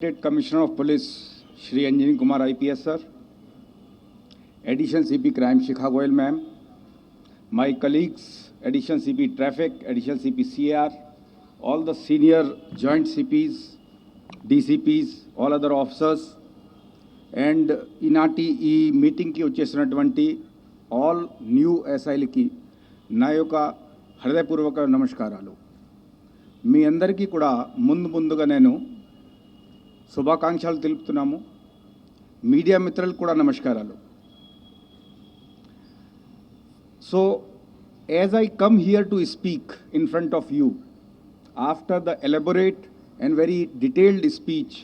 State Commissioner of Police, Shri Anjani Kumar IPS sir, Additional CP Crime Shikha Goyal ma'am, my colleagues, Additional CP Traffic, Additional CP CAR, all the senior joint CPs, DCPs, all other officers, and ఈనాటి ఈ మీటింగ్కి వచ్చేసినటువంటి all new ఎస్ఐలకి నా యొక్క హృదయపూర్వక నమస్కారాలు. మీ అందరికీ కూడా ముందుగా నేను శుభాకాంక్షలు తెలుపుతున్నాము. మీడియా మిత్రులకు కూడా నమస్కారాలు. So, as I come here to speak in front of you, after the elaborate and very detailed speech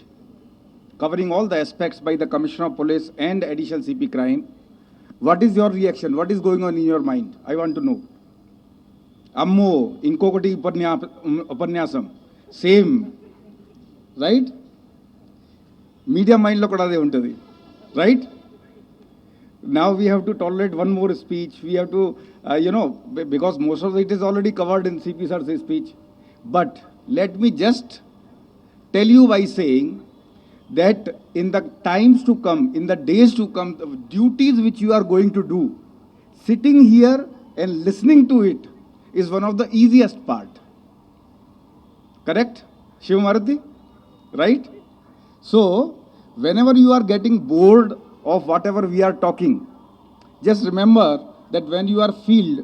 covering all the aspects by the Commissioner of Police and Additional CP Crime, what is your reaction? What is going on in your mind? I want to know. Ammo, inkokati upanyasam, same, right? Media mind lo kuda ade untadi, right? Now we have to tolerate one more speech. We have to, because most of it is already covered in CP sir's speech. But let me just tell you by saying that in the times to come, in the days to come, the duties which you are going to do, sitting here and listening to it is one of the easiest part. Correct, Shivamarathi? Right? So, whenever you are getting bored of whatever we are talking, just remember that when you are field,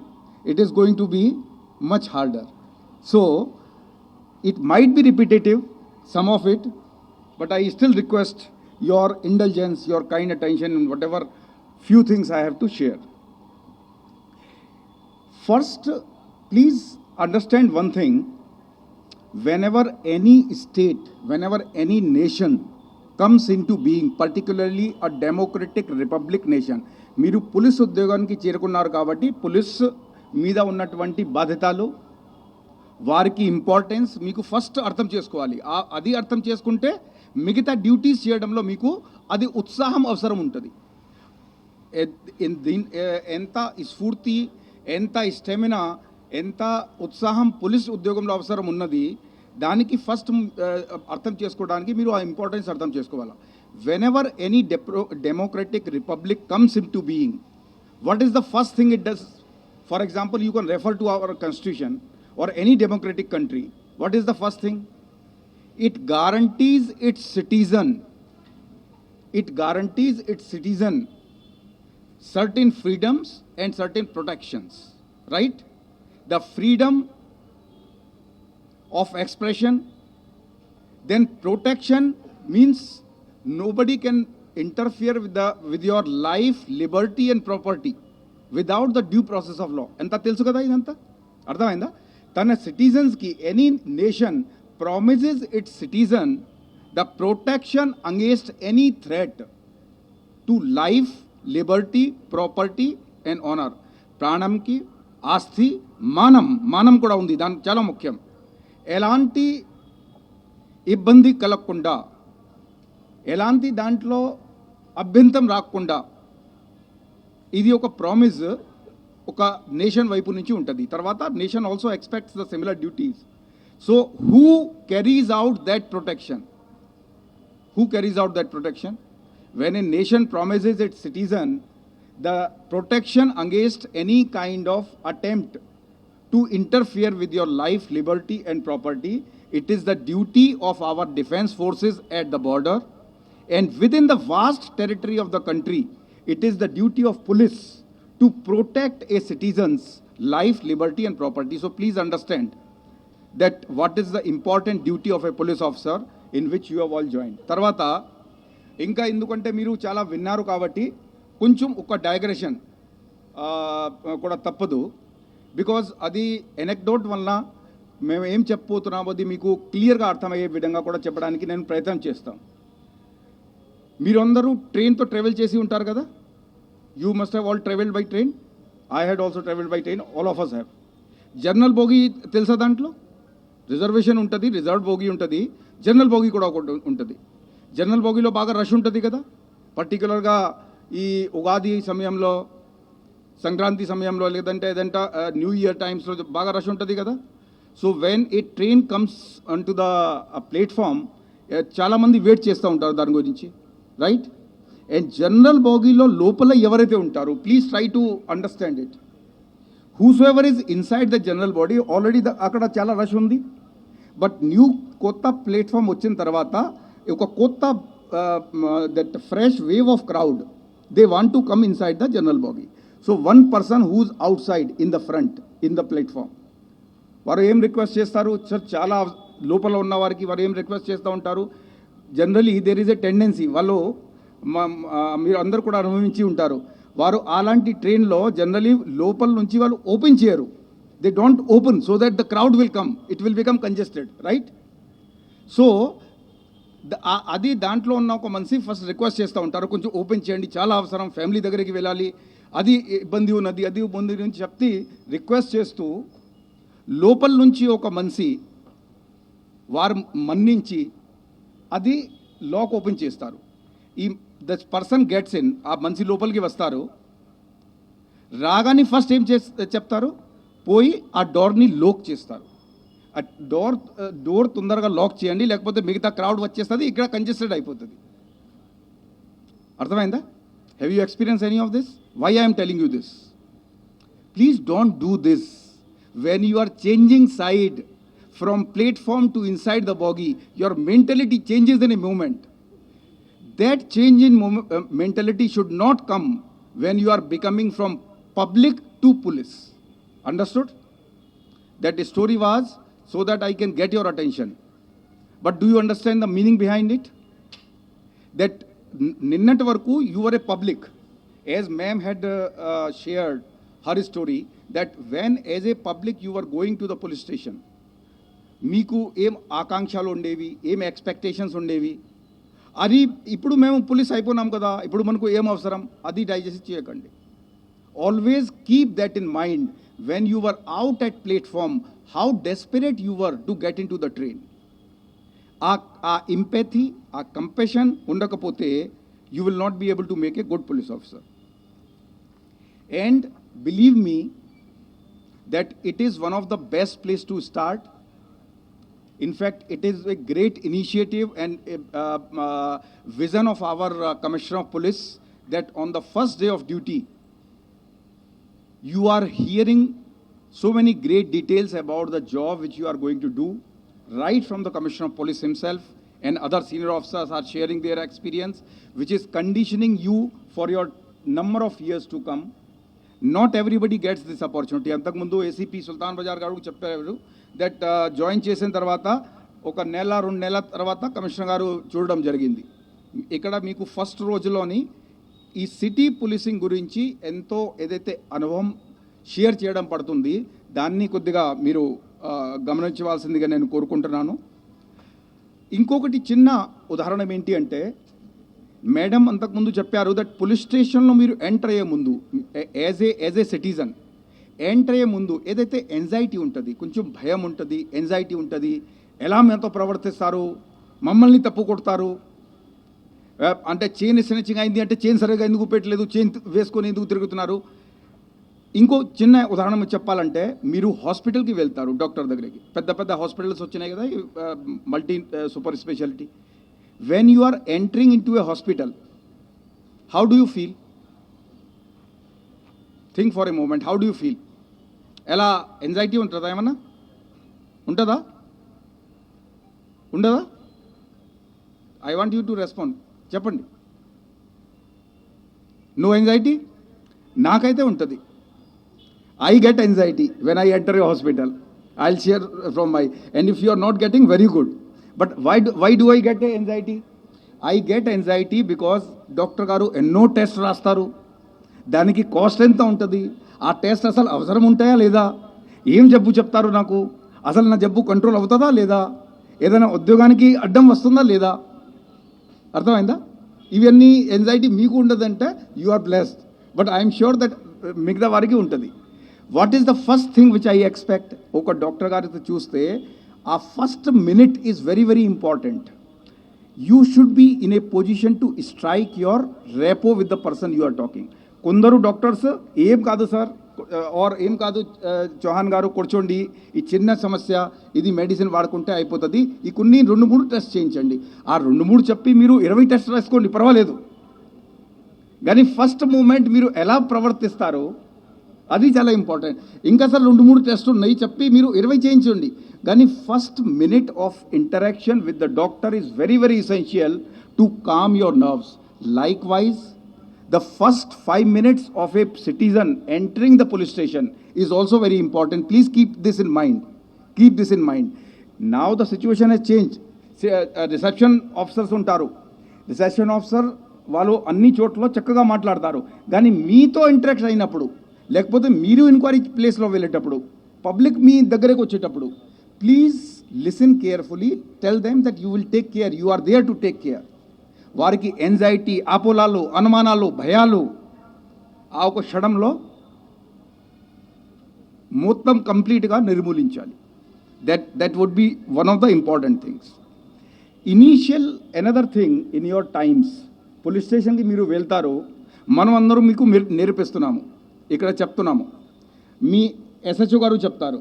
it is going to be much harder. So, it might be repetitive, some of it, but I still request your indulgence, your kind attention in whatever few things I have to share. First, please understand one thing. Whenever any state, whenever any nation comes into being, particularly a democratic republic nation, మీరు police ఉద్యోగానికి చేరుకున్నారు కాబట్టి police మీద ఉన్నటువంటి బాధ్యతలు, వారికి importance మీకు first అర్థం చేసుకోవాలి. అది అర్థం చేసుకుంటే మిగతా డ్యూటీస్ చేయడంలో మీకు అది ఉత్సాహం అవసరం ఉంటుంది. ఎంత స్ఫూర్తి, ఎంత స్టెమినా, ఎంత ఉత్సాహం పోలీస్ ఉద్యోగంలో అవసరం ఉన్నది, దానికి ఫస్ట్ అర్థం చేసుకోవడానికి మీరు ఆ ఇంపార్టెన్స్ అర్థం చేసుకోవాలి. Whenever any democratic republic comes into being, what is the first thing it does? For example, you can refer to our constitution or any democratic country. What is the first thing? It guarantees its citizen. It guarantees its citizen certain freedoms and certain protections, right? The freedom of expression, then protection means nobody can interfere with your life, liberty and property without the due process of law. Enta telusu kada idanta ardhamainda. Tana citizens ki any nation promises its citizen the protection against any threat to life, liberty, property and honor. ప్రాణం కి, ఆస్తి, మానం కూడా ఉంది, దాని చాలా ముఖ్యం. ఎలాంటి ఇబ్బంది కలగకుండా, ఎలాంటి దాంట్లో అభ్యంతరం రాకుండా, ఇది ఒక ప్రామిస్ ఒక నేషన్ వైపు నుంచి ఉంటుంది. తర్వాత nation also expects the similar duties. So who caries out that protection? Who carries out that protection? When a nation promises its citizen the protection against any kind of attempt to interfere with your life, liberty and property, it is the duty of our defense forces at the border and within the vast territory of the country. It is the duty of police to protect a citizen's life, liberty and property. So please understand that what is the important duty of a police officer in which you have all joined. తర్వాత ఇంకా ఎందుకంటే మీరు చాలా విన్నారు కాబట్టి కొంచెం ఒక డయాగ్రెషన్ కూడా తప్పదు. బికాజ్ అది ఎనెక్డోట్ వల్ల మేము ఏం చెప్పబోతున్నామో అది మీకు క్లియర్గా అర్థమయ్యే విధంగా కూడా చెప్పడానికి నేను ప్రయత్నం చేస్తాను. మీరందరూ ట్రైన్తో ట్రావెల్ చేసి ఉంటారు కదా. You must have all travelled by train. I had also travelled by train. All of us have. General bogie తెలుసా? దాంట్లో రిజర్వేషన్ ఉంటుంది, రిజర్వ్డ్ బోగి ఉంటుంది, జనరల్ బోగి కూడా ఒకటి ఉంటుంది. జనరల్ బోగిలో బాగా రష్ ఉంటుంది కదా. పర్టికులర్గా ఈ ఉగాది సమయంలో, సంక్రాంతి సమయంలో, లేదంటే ఏదంటే న్యూ ఇయర్ టైమ్స్లో బాగా రష్ ఉంటుంది కదా. So when a train comes on to the platform, చాలామంది వెయిట్ చేస్తూ ఉంటారు దాని గురించి, రైట్? అండ్ జనరల్ బాగీలో లోపల ఎవరైతే ఉంటారో, please try to understand it. Whose ever is inside the general body, already అక్కడ చాలా రష్ ఉంది. బట్ కొత్త ప్లాట్ఫామ్ వచ్చిన తర్వాత ఒక కొత్త that fresh wave of crowd, they want to come inside the general bogie. So one person who's outside in the front in the platform, వారు ఏం రిక్వెస్ట్ చేస్తారు? చాలా లోపల ఉన్న వారికి వారు ఏం రిక్వెస్ట్ చేస్తూ ఉంటారు? Generally there is a tendency, వాళ్ళు మీరు అందరూ కూడా అనుభవించి ఉంటారు, వారు అలాంటి ట్రైన్లో జనరలీ లోపల నుంచి వాళ్ళు ఓపెన్ చేయరు. They don't open so that the crowd will come, it will become congested, right? So అది దాంట్లో ఉన్న ఒక మనిషి ఫస్ట్ రిక్వెస్ట్ చేస్తూ ఉంటారు, కొంచెం ఓపెన్ చేయండి, చాలా అవసరం, ఫ్యామిలీ దగ్గరికి వెళ్ళాలి, అది ఇబ్బంది ఉన్నది, అది ఇబ్బంది నుంచి చెప్తే రిక్వెస్ట్ చేస్తూ లోపల నుంచి ఒక మనిషి వారు మన్నించి అది లాక్ ఓపెన్ చేస్తారు. ఈ ద పర్సన్ గెట్స్ ఇన్, ఆ మనిషి లోపలికి వస్తారు, రాగానే ఫస్ట్ ఏం చెప్తారు? పోయి ఆ డోర్ని లాక్ చేస్తారు. ఆ డోర్ తొందరగా లాక్ చేయండి, లేకపోతే మిగతా క్రౌడ్ వచ్చేస్తుంది, ఇక్కడ కంజెస్టెడ్ అయిపోతుంది. అర్థమైందా? Have you experience any of this? Why I'm telling you this? Please don't do this. When you are changing side from platform to inside the bogie, your mentality changes in a moment. That change in mentality should not come when you are becoming from public to police. Understood? That story was so that I can get your attention. But do you understand the meaning behind it? That ninnati varaku you were a public, as ma'am had shared her story, that when as a public you were going to the police station, మీకు ఏం ఆకాంక్షలు ఉండేవి, ఏం expectations ఉండేవి? అది ఇప్పుడు మేము police అయిపోయినాం కదా, ఇప్పుడు మనకు ఏం అవసరం, అది డైజెస్ట్ చేయకండి. Always keep that in mind when you were out at platform, how desperate you were to get in to the train. ఆ ఇంపెథీ, ఆ కంపాషన్ ఉండకపోతే you will not be able to make a good police officer. And believe me that it is one of the best place to start. In fact, it is a great initiative and vision of our Commissioner of Police, that on the first day of duty, you are hearing so many great details about the job which you are going to do, right from the Commissioner of Police himself, and other senior officers are sharing their experience, which is conditioning you for your number of years to come. Not everybody gets this opportunity. అంతకుముందు ACP సుల్తాన్ బజార్ గారు చెప్పారు that join చేసిన తర్వాత ఒక నెల 2 నెలల తర్వాత commissioner గారు చూడడం జరిగింది. ఇక్కడ మీకు ఫస్ట్ రోజులోని ఈ సిటీ పోలీసింగ్ గురించి ఎంతో ఏదైతే అనుభవం షేర్ చేయడం పడుతుంది, దాన్ని కొద్దిగా మీరు గమనించవలసిందిగా నేను కోరుకుంటున్నాను. ఇంకొకటి చిన్న ఉదాహరణ ఏంటి అంటే, మేడం అంతకుముందు చెప్పారు దట్ పోలీస్ స్టేషన్లో మీరు ఎంటర్ అయ్యే ముందు యాజ్ ఏ సిటిజన్ ఎంటర్ అయ్యే ముందు ఏదైతే ఎంజైటీ ఉంటుంది, కొంచెం భయం ఉంటుంది, ఎంజైటీ ఉంటుంది, ఎలా మనతో ప్రవర్తిస్తారు, మమ్మల్ని తప్పు కొడతారు, అంటే చైన్ స్నాచింగ్ అయింది అంటే చైన్ సరిగా ఎందుకు పెట్టలేదు, చైన్ వేసుకొని ఎందుకు తిరుగుతున్నారు. ఇంకో చిన్న ఉదాహరణ చెప్పాలంటే, మీరు హాస్పిటల్కి వెళ్తారు, డాక్టర్ దగ్గరికి, పెద్ద పెద్ద హాస్పిటల్స్ వచ్చినాయి కదా, multi super speciality. When you are entering into a hospital, how do you feel? Think for a moment, how do you feel? ఎలా ఎంజైటీ ఉంటుందా? ఏమన్నా ఉంటుందా? ఉండదా? I want you to respond. చెప్పండి. No anxiety? నాకైతే ఉంటుంది. I get anxiety when I enter a hospital. I'll share from my, and if you are not getting, very good. But why do I get anxiety? I get anxiety because doctor గారు ఎన్నో test రాస్తారు, దానికి cost ఎంత ఉంటుంది, ఆ test అసలు అవసరం ఉంటాయా లేదా, ఏం జబ్బు చెప్తారు నాకు, అసలు నా జబ్బు కంట్రోల్ అవుతుందా లేదా, ఏదైనా ఉద్యోగానికి అడ్డం వస్తుందా లేదా. అర్థమైందా? ఇవన్నీ ఎంజైటీ మీకు ఉండదంటే you are blessed, but I'm sure that మిగతా వారికి ఉంటుంది. What is the first thing which I expect? ఒక డాక్టర్ గారితో చూస్తే ఆ first minute is very very important. You should be in a position to strike your rapport with the person you are talking. కొందరు doctors ఏం కాదు sir, are ఏం కాదు చౌహాన్ గారు కూర్చోండి, ఈ చిన్న సమస్య ఇది మెడిసిన్ వాడుకుంటే అయిపోతుంది, ఈ కొన్ని 2-3 టెస్ట్ చేయించండి. ఆ 2-3 చెప్పి మీరు 20 టెస్ట్ రాసుకోండి, పర్వాలేదు. కానీ ఫస్ట్ మూమెంట్ మీరు ఎలా ప్రవర్తిస్తారో అది చాలా ఇంపార్టెంట్. ఇంకా సార్ 2-3 టెస్ట్ ఉన్నాయి చెప్పి మీరు 20 చేయించండి. కానీ first minute of interaction with the doctor is very very essential to calm your nerves. Likewise, the first 5 minutes of a citizen entering the police station is also very important. Please keep this in mind. Keep this in mind. Now the situation has changed. Reception officers ఉంటారు. Reception officer వాళ్ళు అన్ని చోట్ల చక్కగా మాట్లాడతారు. కానీ మీతో interact అయినప్పుడు, లేకపోతే మీరు ఎంక్వైరీ ప్లేస్లో వెళ్ళేటప్పుడు, పబ్లిక్ మీ దగ్గరకు వచ్చేటప్పుడు, please listen carefully. Tell them that you will take care. You are there to take care. వారికి ఎంజైటీ, ఆపోలాలు, అనుమానాలు, భయాలు ఆ ఒక క్షణంలో మొత్తం కంప్లీట్గా నిర్మూలించాలి. That would be one of the important things. Initial another thing in your times, police స్టేషన్కి మీరు వెళ్తారు, మనం అందరూ మీకు నేర్పిస్తున్నాము, ఇక్కడ చెప్తున్నాము. మీ ఎస్హెచ్ఓ గారు చెప్తారు,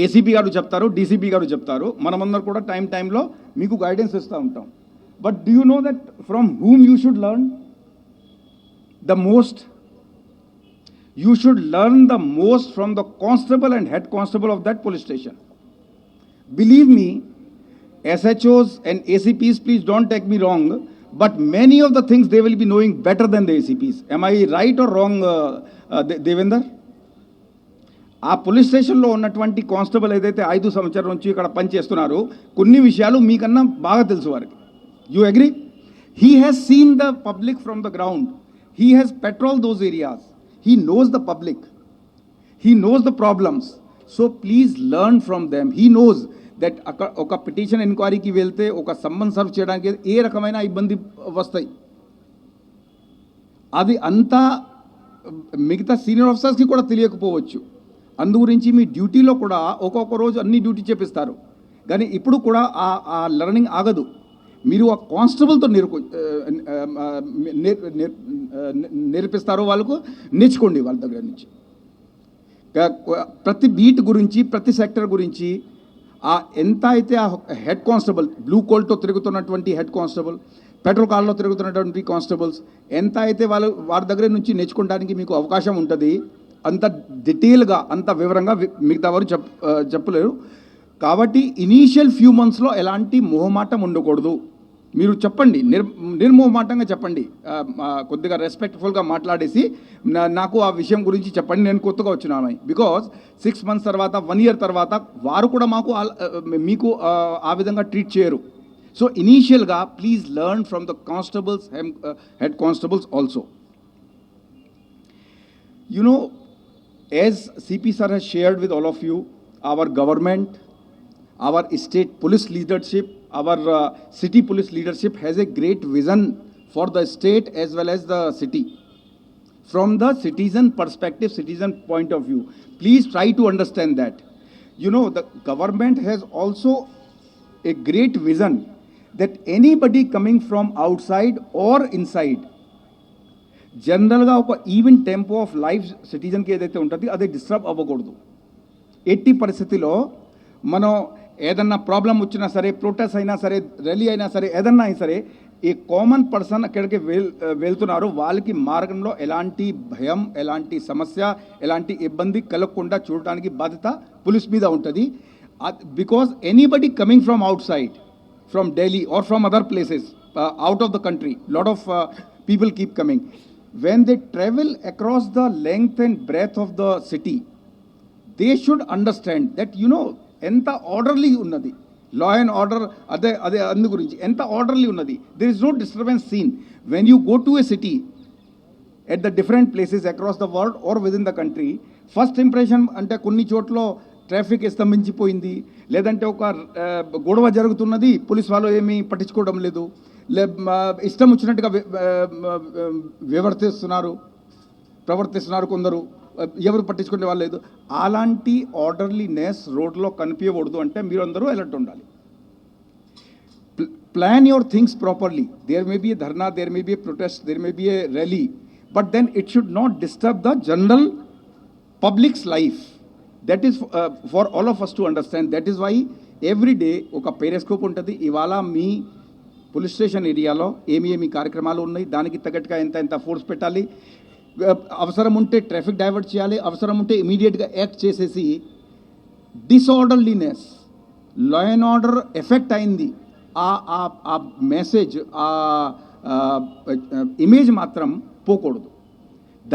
ఏసీపీ గారు చెప్తారు, డీసీపీ గారు చెప్తారు, మనమందరూ కూడా టైంలో మీకు గైడెన్స్ ఇస్తూ ఉంటాం. But do you know that from whom you should learn the most? You should learn the most from the constable and head constable of that police station. Believe me, SHOs and ACPs, please don't take me wrong, but many of the things they will be knowing better than the ACPs. Am I right or wrong, Devender? ఆ police స్టేషన్లో ఉన్నటువంటి constable ఏదైతే 5 సంవత్సరాల నుంచి ఇక్కడ పనిచేస్తున్నారో కొన్ని విషయాలు మీకన్నా బాగా తెలుసు వారికి. You agree? He has seen the public from the ground. He has patrolled those areas. He knows the public. He knows the problems. So please learn from them. He knows that oka petition inquiry ki velte oka summons serve cheyadaniki ఏ రకమైన ఇబ్బంది వస్తాయి. అది అంతా మిగతా senior ఆఫీసర్స్కి కూడా తెలియకపోవచ్చు. అందు గురించి మీ డ్యూటీలో కూడా ఒక్కొక్క రోజు అన్ని డ్యూటీ చేపిస్తారు. కానీ ఇప్పుడు కూడా ఆ లెర్నింగ్ ఆగదు. మీరు ఆ కానిస్టేబుల్తో నేర్పిస్తారో వాళ్ళకు నేర్చుకోండి వాళ్ళ దగ్గర నుంచి. ప్రతి బీట్ గురించి, ప్రతి సెక్టర్ గురించి ఎంత అయితే ఆ హెడ్ కానిస్టేబుల్, బ్లూ కోల్తో తిరుగుతున్నటువంటి హెడ్ కానిస్టేబుల్, పెట్రోల్ కార్లో తిరుగుతున్నటువంటి కానిస్టేబుల్స్ ఎంత అయితే వారి దగ్గర నుంచి నేర్చుకోవడానికి మీకు అవకాశం ఉంటుంది, అంత డీటెయిల్గా, అంత వివరంగా మిగతా వారు చెప్పలేరు. కాబట్టి ఇనీషియల్ ఫ్యూ మంత్స్లో ఎలాంటి మొహమాటం ఉండకూడదు. మీరు చెప్పండి, నిర్మోహమాటంగా చెప్పండి, కొద్దిగా రెస్పెక్ట్ఫుల్గా మాట్లాడేసి నాకు ఆ విషయం గురించి చెప్పండి, నేను కొత్తగా వచ్చినాను. బికాజ్ 6 months తర్వాత, 1 year తర్వాత వారు కూడా మీకు ఆ విధంగా ట్రీట్ చేయరు. సో ఇనీషియల్గా please learn from the constables, head constables also. You know, as CP sir has shared with all of you, our government, our state police leadership, our city police leadership has a great vision for the state as well as the city. From the citizen perspective, citizen point of view, please try to understand that. You know, the government has also a great vision that anybody coming from outside or inside, జనరల్గా ఒక even tempo of life సిటిజన్కి ఏదైతే ఉంటుందో అది disturb అవ్వకూడదు. ఎట్టి పరిస్థితిలో మనం ఏదన్నా ప్రాబ్లం వచ్చినా సరే, ప్రొటెస్ట్ అయినా సరే, ర్యాలీ అయినా సరే, ఏదన్నా అయినా సరే, ఈ కామన్ పర్సన్ అక్కడికి వెళ్తున్నారు, వాళ్ళకి మార్గంలో ఎలాంటి భయం, ఎలాంటి సమస్య, ఎలాంటి ఇబ్బంది కలగకుండా చూడడానికి బాధ్యత పోలీస్ మీద ఉంటుంది. Because anybody coming from outside, from Delhi or from other places out of the country, lot of people keep coming. When they travel across the length and breadth of the city, they should understand that, you know, enta orderly unnadi, law and order ade andu gurinchi enta orderly unnadi, there is no disturbance seen. When you go to a city at the different places across the world or within the country, first impression ante konni chotlo traffic స్తంభించిపోయింది, లేదంటే ఒక గొడవ జరుగుతున్నది, police వాళ్ళు ఏమీ పట్టించుకోవడం లేదు, ఇష్టం వచ్చినట్టుగా ప్రవర్తిస్తున్నారు కొందరు, ఎవరు పట్టించుకునే వాళ్ళు లేదు. అలాంటి ఆర్డర్లీనెస్ రోడ్లో కనిపించకూడదు అంటే మీరు అందరూ అలర్ట్ ఉండాలి. Plan your things properly. There may be a dharna, there may be a protest, there may be a rally, but then it should not disturb the general public's life. That is for all of us to understand. That is why every day oka periscope untadi ivala me police station ఏరియాలో ఏమి కార్యక్రమాలు ఉన్నాయి, దానికి తగ్గట్టుగా ఎంత force పెట్టాలి, అవసరం ఉంటే ట్రాఫిక్ డైవర్ట్ చేయాలి, అవసరం ఉంటే ఇమీడియట్గా యాక్ట్ చేసేసి డిసార్డర్లీనెస్, లా అండ్ ఆర్డర్ ఎఫెక్ట్ అయింది, ఆ మెసేజ్, ఆ ఇమేజ్ మాత్రం పోకూడదు.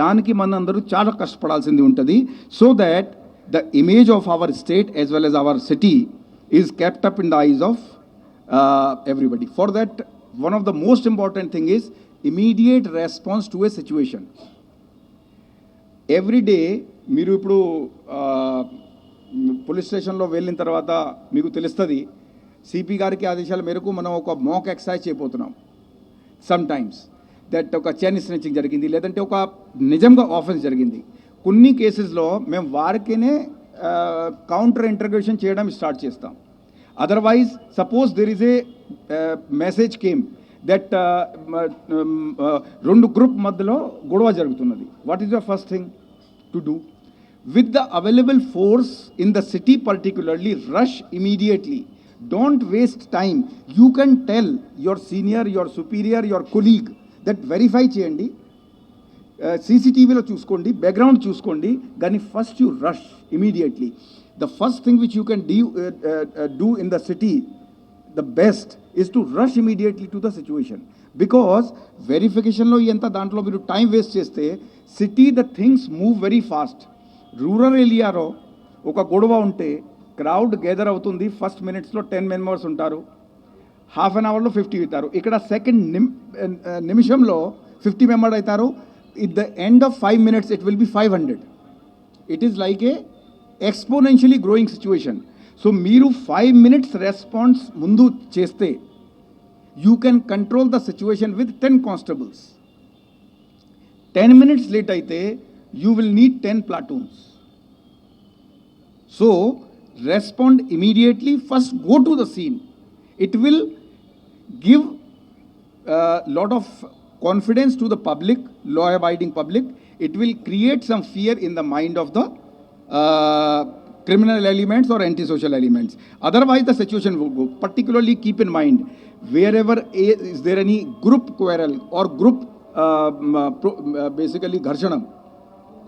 దానికి మనందరూ చాలా కష్టపడాల్సింది ఉంటుంది. So that the image of our state as well as our city is kept up in the eyes of everybody. For that, one of the most important thing is immediate response to a situation. Every day మీరు ఇప్పుడు police స్టేషన్లో వెళ్ళిన తర్వాత మీకు తెలుస్తుంది, CP గారికి ఆదేశాల మేరకు మనం ఒక మాక్ ఎక్సర్సైజ్ చేయబోతున్నాం. సమ్ టైమ్స్ దట్ ఒక చైన్ స్నాచింగ్ జరిగింది, లేదంటే ఒక నిజంగా ఆఫెన్స్ జరిగింది. కొన్ని కేసెస్లో మేము వారికినే కౌంటర్ ఇంటర్గ్రేషన్ చేయడం స్టార్ట్ చేస్తాం. Otherwise, suppose there is a message came that రెండు గ్రూప్ మధ్యలో గొడవ జరుగుతున్నది. What is the first thing to do? With the available force in the city particularly, rush immediately. Don't waste time. You can tell your senior, your superior, your colleague that verify చేయండి, సీసీటీవీలో చూసుకోండి, background చూసుకోండి, కానీ first you rush immediately. The first thing which you can do in the city, the best, is to rush immediately to the situation. Because verification lo enta dantlo మీరు time waste చేస్తే city the things move very fast. Rural area లో ఒక గొడవ ఉంటే crowd gather అవుతుంది, first మినిట్స్లో 10 members ఉంటారు, half an అవర్లో 50 అవుతారు. ఇక్కడ సెకండ్ నిమిషంలో 50 మెంబర్స్ అవుతారు. It the end of 5 minutes it will be 500. It is like a exponentially growing situation. So మీరు 5 minutes response ముందు చేస్తే you can control the situation with 10 constables. 10 minutes late అయితే you will need 10 platoons. So respond immediately. First go to the scene. It will give lot of confidence to the public, law abiding public. It will create some fear in the mind of the criminal elements or antisocial elements. Otherwise the situation will go. Particularly keep in mind, wherever is there any group quarrel or group basically gharshanam,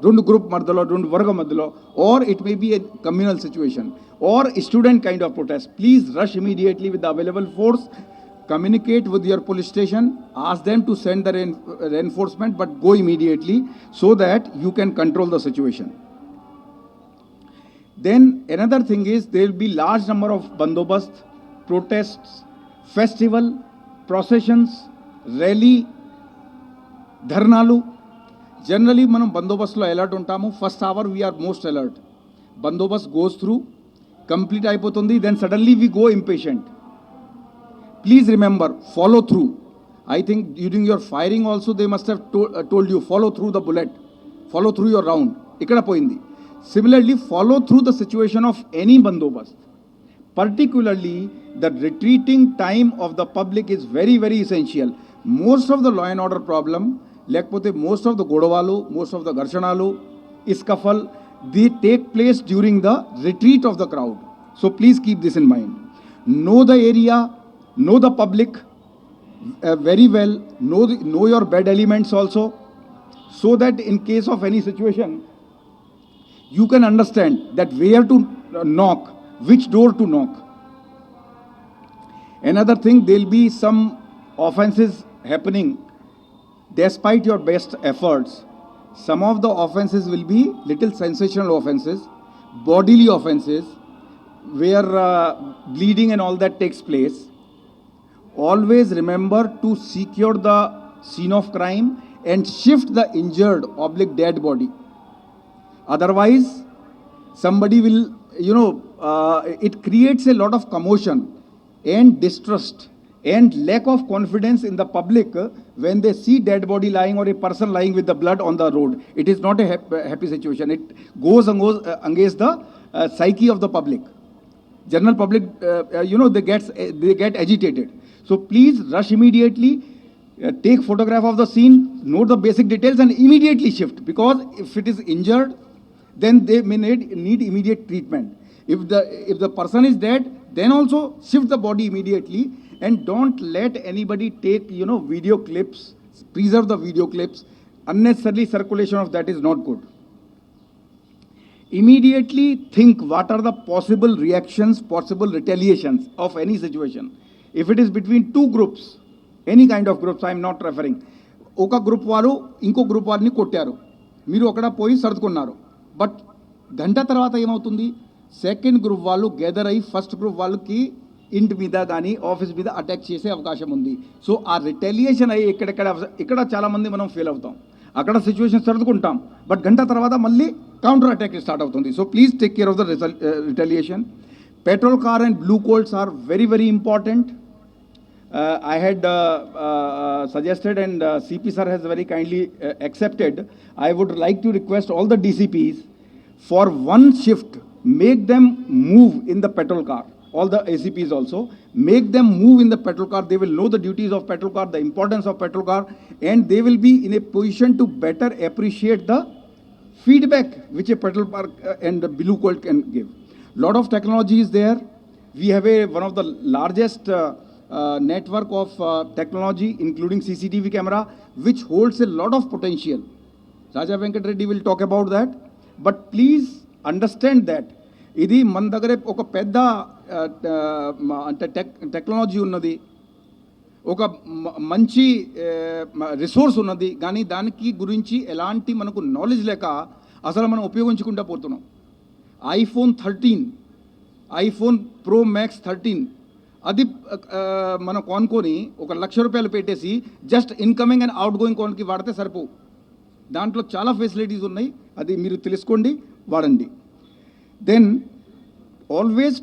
రెండు group మధ్యలో, రెండు వర్గ మధ్యలో, or it may be a communal situation or student kind of protest, please rush immediately with the available force. Communicate with your police station, ask them to send the reinforcement, but go immediately so that you can control the situation. Then another thing is there will be large number of bandobast, protests, festival, processions, rally, dharnalu. Generally మనం బందోబస్తులో alert ఉంటాము. First hour we're most alert. బందోబస్త్ goes through, complete అయిపోతుంది, then suddenly we go impatient. Please remember, follow through. I think during your firing also they must have told you follow through the bullet, follow through your round. ఇక్కడ పోయింది. Similarly, follow through the situation of any bandobast. Particularly, the retreating time of the public is very, very essential. Most of the law and order problem, lekapothe most of the godavalu, most of the garshanalu, scuffle, they take place during the retreat of the crowd. So please keep this in mind. Know the area, know the public very well, know your bad elements also, so that in case of any situation, you can understand that where to knock, which door to knock. Another thing, there will be some offenses happening despite your best efforts. Some of the offenses will be little sensational offenses, bodily offenses, where bleeding and all that takes place. Always remember to secure the scene of crime and shift the injured / dead body. Otherwise, somebody will, it creates a lot of commotion and distrust and lack of confidence in the public when they see dead body lying or a person lying with the blood on the road. It is not a happy situation. It goes against the psyche of the public. General public, they get agitated. So please rush immediately. take photograph of the scene, note the basic details and immediately shift, because if it is injured, then they may need immediate treatment. If the person is dead, then also shift the body immediately, and don't let anybody take, video clips, preserve the video clips. Unnecessarily circulation of that is not good. Immediately think what are the possible reactions, possible retaliations of any situation. If it is between two groups, any kind of groups, I am not referring. ఒక group వారు ఇంకో group వారిని కొట్టారు, మీరు అక్కడ పోయి సర్దుకున్నారు. But గంట తర్వాత ఏమవుతుంది? సెకండ్ గ్రూప్ వాళ్ళు గెదర్ అయ్యి ఫస్ట్ గ్రూప్ వాళ్ళకి ఇంటి మీద కానీ ఆఫీస్ మీద అటాక్ చేసే అవకాశం ఉంది. సో ఆ రిటెలియేషన్ అయ్యి ఇక్కడ చాలామంది మనం ఫెయిల్ అవుతాం. అక్కడ సిచ్యువేషన్ సర్దుకుంటాం, బట్ గంట తర్వాత మళ్ళీ కౌంటర్ అటాక్ స్టార్ట్ అవుతుంది. So please take care of the retaliation. Patrol car and blue colts are very very important. I had suggested, and CP sir has very kindly accepted. I would like to request all the DCPs for one shift, make them move in the petrol car. All the ACPs also, make them move in the petrol car. They will know the duties of petrol car, the importance of petrol car, and they will be in a position to better appreciate the feedback which a petrol car and the blue colt can give. Lot of technology is there. We have one of the largest network of technology, including CCTV camera, which holds a lot of potential. Raja Venkat Reddy will talk about that. But please understand that ఇది మన దగ్గర ఒక పెద్ద అంటే technology ఉన్నది, ఒక మంచి resource ఉన్నది, కానీ దానికి గురించి ఎలాంటి మనకు నాలెడ్జ్ లేక అసలు మనం ఉపయోగించుకుంటూ పోతున్నాం. iPhone 13, iPhone Pro Max 13 అది మనం కొనుక్కొని ₹1,00,000 పెట్టేసి just incoming and outgoing కాల్కి వాడితే సరిపోవు. దాంట్లో చాలా ఫెసిలిటీస్ ఉన్నాయి, అది మీరు తెలుసుకోండి, వాడండి. Then always